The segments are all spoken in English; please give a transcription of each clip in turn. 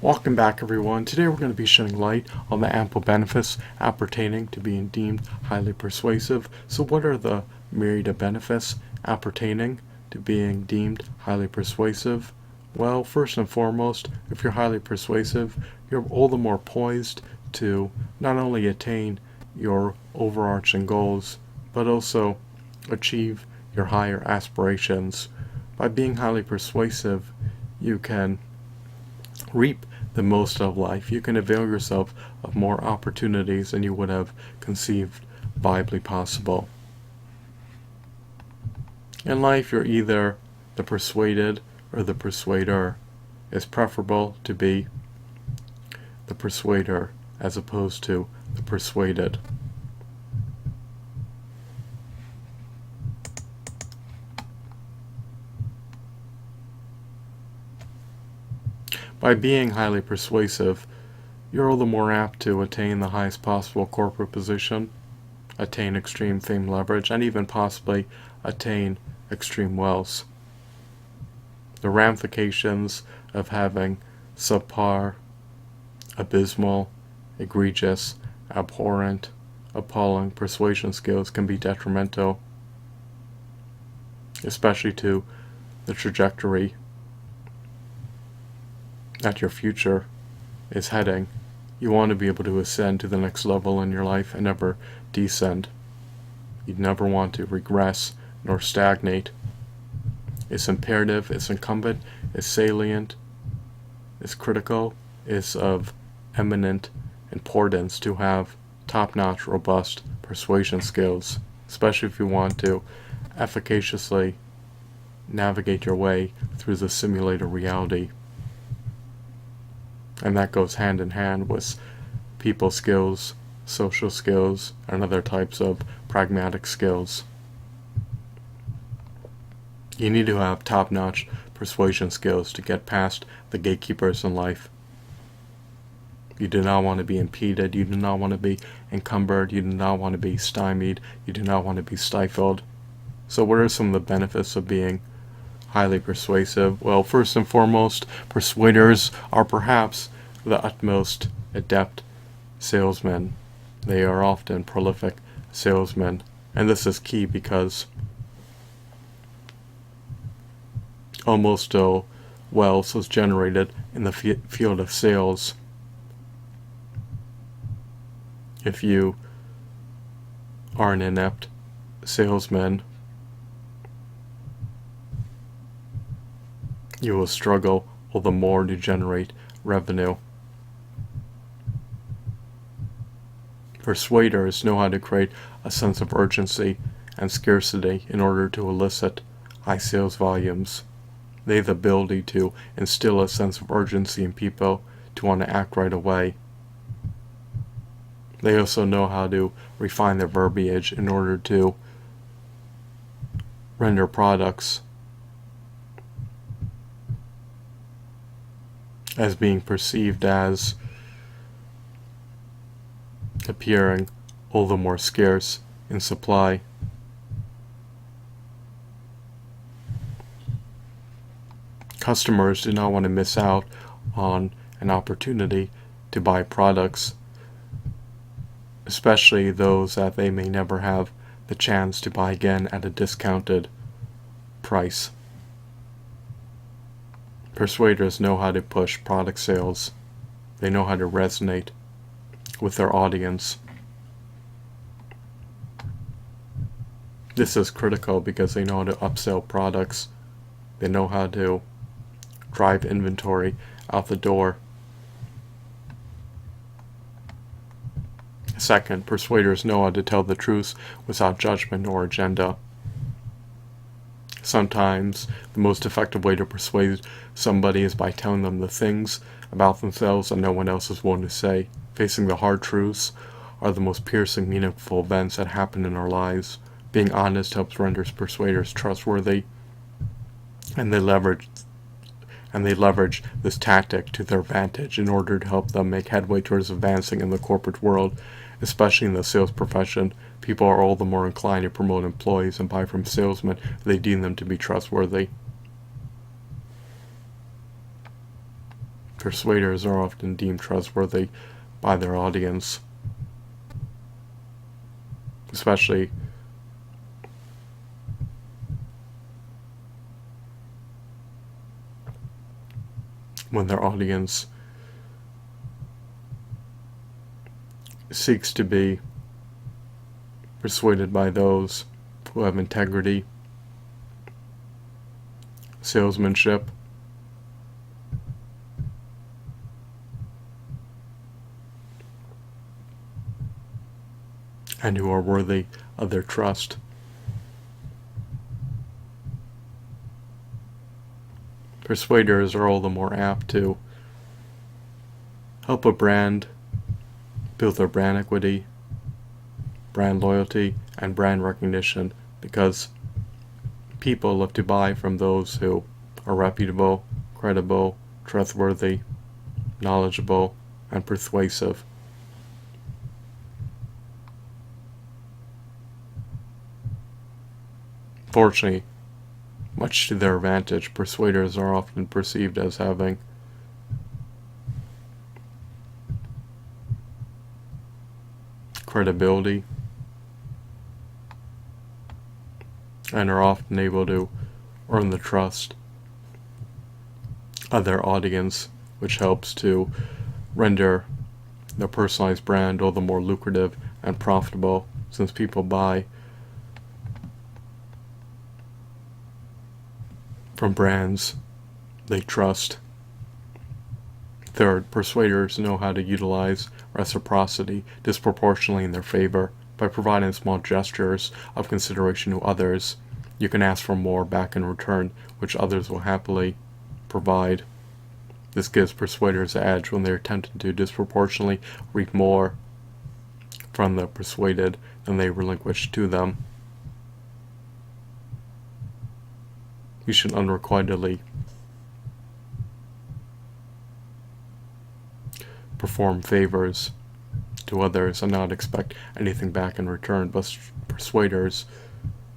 Welcome back, everyone. Today we're going to be shedding light on the ample benefits appertaining to being deemed highly persuasive. So what are the myriad of benefits appertaining to being deemed highly persuasive? Well, first and foremost, if you're highly persuasive, you're all the more poised to not only attain your overarching goals, but also achieve your higher aspirations. By being highly persuasive, you can reap the most of life. You can avail yourself of more opportunities than you would have conceived viably possible. In life, you're either the persuaded or the persuader. It's preferable to be the persuader as opposed to the persuaded. By being highly persuasive, you're all the more apt to attain the highest possible corporate position, attain extreme fame, leverage, and even possibly attain extreme wealth. The ramifications of having subpar, abysmal, egregious, abhorrent, appalling persuasion skills can be detrimental, especially to the trajectory that your future is heading. You want to be able to ascend to the next level in your life and never descend. You never want to regress nor stagnate. It's imperative, it's incumbent, it's salient, it's critical, it's of eminent importance to have top-notch, robust persuasion skills, especially if you want to efficaciously navigate your way through the simulated reality. And that goes hand in hand with people skills, social skills, and other types of pragmatic skills. You need to have top-notch persuasion skills to get past the gatekeepers in life. You do not want to be impeded, you do not want to be encumbered, you do not want to be stymied, you do not want to be stifled. So what are some of the benefits of being highly persuasive? Well, first and foremost, persuaders are perhaps the utmost adept salesmen. They are often prolific salesmen, and this is key because almost all wealth is generated in the field of sales. If you are an inept salesman, you will struggle all the more to generate revenue. Persuaders know how to create a sense of urgency and scarcity in order to elicit high sales volumes. They have the ability to instill a sense of urgency in people to want to act right away. They also know how to refine their verbiage in order to render products as being perceived as appearing all the more scarce in supply. Customers do not want to miss out on an opportunity to buy products, especially those that they may never have the chance to buy again at a discounted price. Persuaders know how to push product sales. They know how to resonate with their audience. This is critical because they know how to upsell products. They know how to drive inventory out the door. Second, persuaders know how to tell the truth without judgment or agenda. Sometimes the most effective way to persuade somebody is by telling them the things about themselves that no one else is willing to say. Facing the hard truths are the most piercing, meaningful events that happen in our lives. Being honest helps render persuaders trustworthy, and they leverage this tactic to their advantage in order to help them make headway towards advancing in the corporate world. Especially in the sales profession, people are all the more inclined to promote employees and buy from salesmen if they deem them to be trustworthy. Persuaders are often deemed trustworthy by their audience, especially when their audience seeks to be persuaded by those who have integrity, salesmanship, and who are worthy of their trust. Persuaders are all the more apt to help a brand build their brand equity, brand loyalty, and brand recognition, because people look to buy from those who are reputable, credible, trustworthy, knowledgeable, and persuasive. Fortunately, much to their advantage, persuaders are often perceived as having credibility and are often able to earn the trust of their audience, which helps to render their personalized brand all the more lucrative and profitable, since people buy from brands they trust. Third, persuaders know how to utilize reciprocity disproportionately in their favor. By providing small gestures of consideration to others, you can ask for more back in return, which others will happily provide. This gives persuaders an edge when they are tempted to disproportionately reap more from the persuaded than they relinquish to them. You should unrequitedly perform favors to others and not expect anything back in return, but persuaders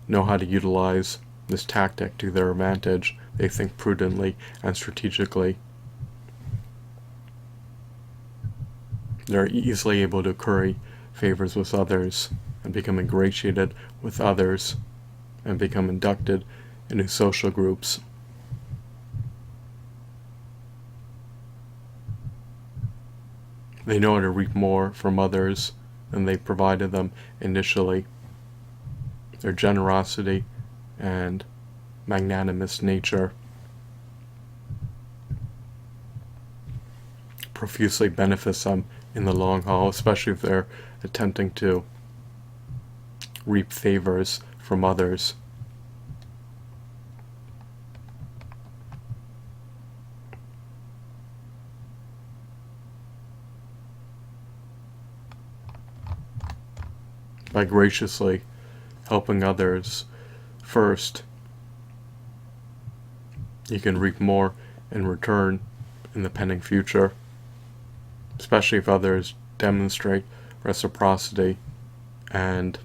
know how to utilize this tactic to their advantage. They think prudently and strategically. They're easily able to curry favors with others and become ingratiated with others and become inducted into social groups. They know how to reap more from others than they provided them initially. Their generosity and magnanimous nature profusely benefits them in the long haul, especially if they're attempting to reap favors from others. By graciously helping others first, you can reap more in return in the pending future, especially if others demonstrate reciprocity and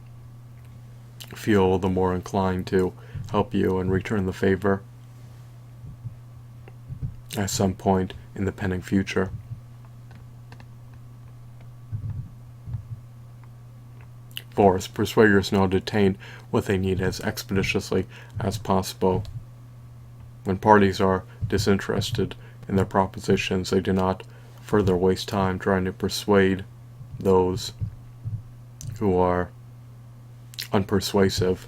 feel all the more inclined to help you and return the favor at some point in the pending future. Fourth, persuaders know how to attain what they need as expeditiously as possible. When parties are disinterested in their propositions, they do not further waste time trying to persuade those who are unpersuasive.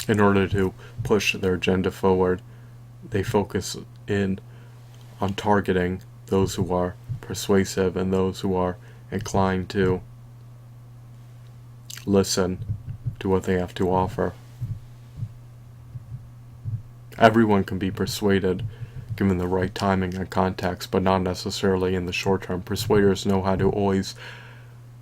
In order to push their agenda forward, they focus in on targeting those who are persuasive and those who are inclined to listen to what they have to offer. Everyone can be persuaded given the right timing and context, but not necessarily in the short term. Persuaders know how to always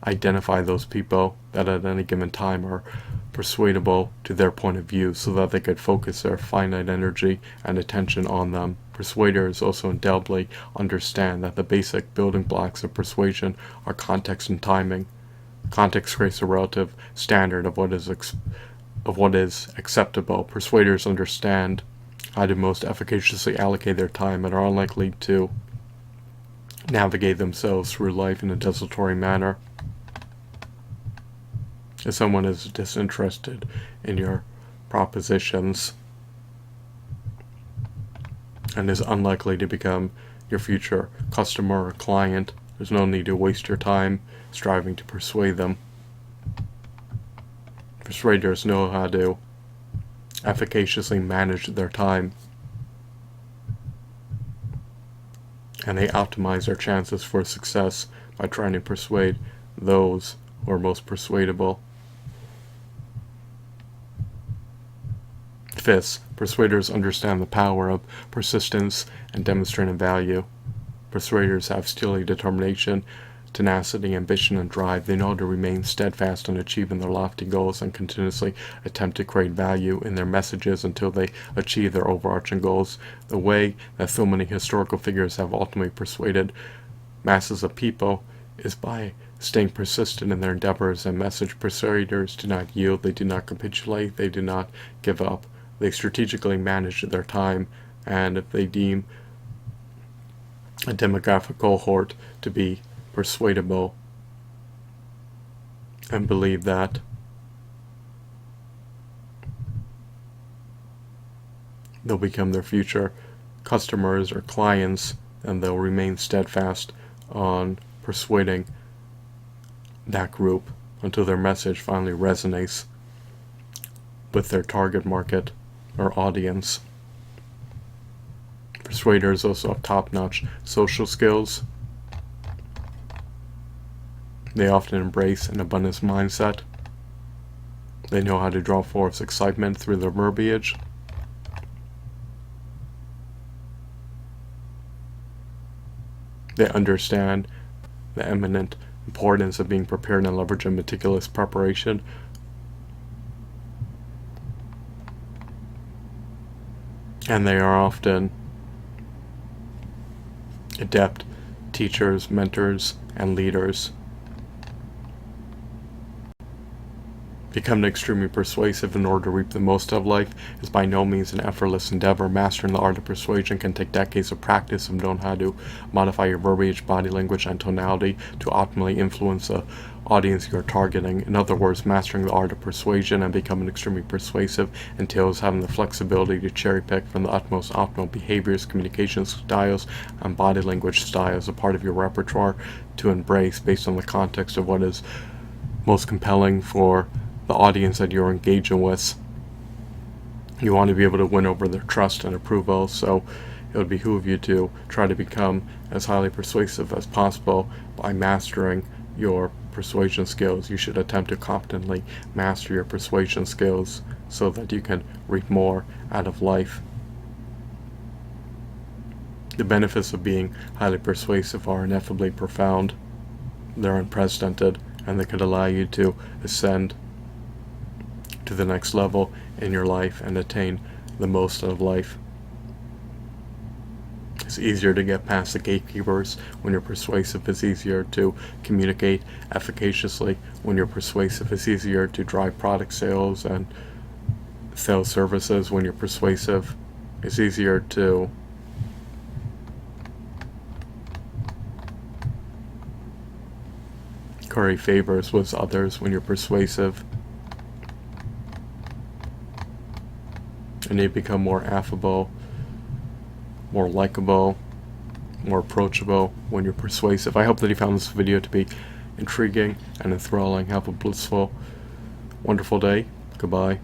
identify those people that at any given time are persuadable to their point of view so that they could focus their finite energy and attention on them. Persuaders also indelibly understand that the basic building blocks of persuasion are context and timing. Context creates a relative standard of what is acceptable. Persuaders understand how to most efficaciously allocate their time and are unlikely to navigate themselves through life in a desultory manner. If someone is disinterested in your propositions and is unlikely to become your future customer or client, there's no need to waste your time striving to persuade them. Persuaders know how to efficaciously manage their time, and they optimize their chances for success by trying to persuade those who are most persuadable. Fifth, persuaders understand the power of persistence and demonstrating value. Persuaders have steely determination, tenacity, ambition, and drive. They know how to remain steadfast in achieving their lofty goals and continuously attempt to create value in their messages until they achieve their overarching goals. The way that so many historical figures have ultimately persuaded masses of people is by staying persistent in their endeavors and message. Persuaders do not yield, they do not capitulate, they do not give up. They strategically manage their time, and if they deem a demographic cohort to be persuadable and believe that they'll become their future customers or clients, and they'll remain steadfast on persuading that group until their message finally resonates with their target market or audience. Persuaders also have top-notch social skills. They often embrace an abundance mindset. They know how to draw forth excitement through their verbiage. They understand the eminent importance of being prepared and leveraging meticulous preparation. And they are often adept teachers, mentors, and leaders. Becoming extremely persuasive in order to reap the most of life is by no means an effortless endeavor. Mastering the art of persuasion can take decades of practice of knowing how to modify your verbiage, body language, and tonality to optimally influence the audience you're targeting. In other words, mastering the art of persuasion and becoming extremely persuasive entails having the flexibility to cherry pick from the utmost optimal behaviors, communication styles, and body language styles, a part of your repertoire to embrace based on the context of what is most compelling for the audience that you're engaging with. You want to be able to win over their trust and approval, so it would behoove you to try to become as highly persuasive as possible by mastering your persuasion skills. You should attempt to competently master your persuasion skills so that you can reap more out of life. The benefits of being highly persuasive are ineffably profound. They're unprecedented, and they could allow you to ascend to the next level in your life and attain the most out of life. It's easier to get past the gatekeepers when you're persuasive. It's easier to communicate efficaciously when you're persuasive. It's easier to drive product sales and sell services when you're persuasive. It's easier to curry favors with others when you're persuasive. And you become more affable, more likable, more approachable when you're persuasive. I hope that you found this video to be intriguing and enthralling. Have a blissful, wonderful day. Goodbye.